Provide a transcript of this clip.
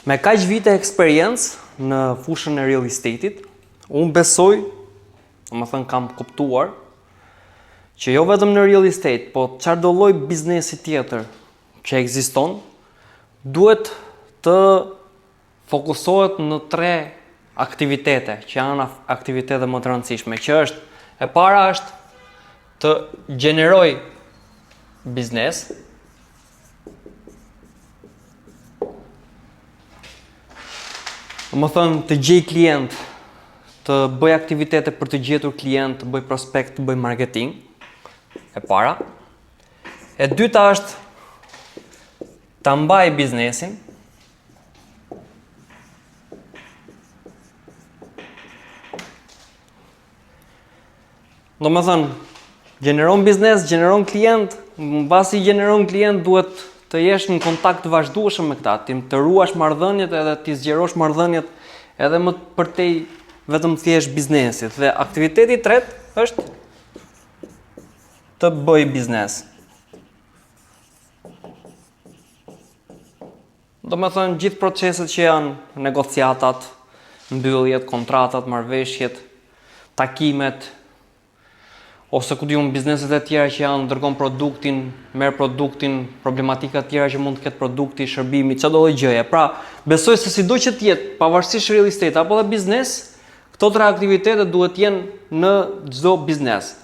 Me kaq vite eksperiencë në fushën e real estate-it, unë besoj, domethënë kam kuptuar, që jo vetëm në real estate, po çfarëdo lloj biznesi tjetër që ekziston, duhet të fokusohet në 3 aktivitete, që janë aktivitete më të rëndësishme, që është, e para është të gjeneroj biznes, domethënë të gjej klient, të bëj aktivitete për të gjetur klient, të bëj prospekt, të bëj marketing, e para. E dyta është ta mbaj biznesin. Domethënë, gjeneron biznes, gjeneron klient, mbasi gjeneron klient duhet të jesh në kontakt të vazhdueshëm me këta, të ruash marrëdhëniet edhe të zgjerosh marrëdhëniet edhe më përtej vetëm thjesht biznesit. Dhe aktiviteti i tretë është të bëj biznes. Domethënë gjithë proceset që janë negociatat, mbylljet, kontratat, marrëveshjet, takimet, ose ku diun bizneset e tjera që janë dërgon produktin, merr produktin, problematika të tjera që mund të ketë produkti, shërbimi, çdo lloj gjëje. Pra, besoj se sido që të jetë, pavarësisht real estate apo dhe biznes, këto 3 aktivitete duhet të jenë në çdo biznes.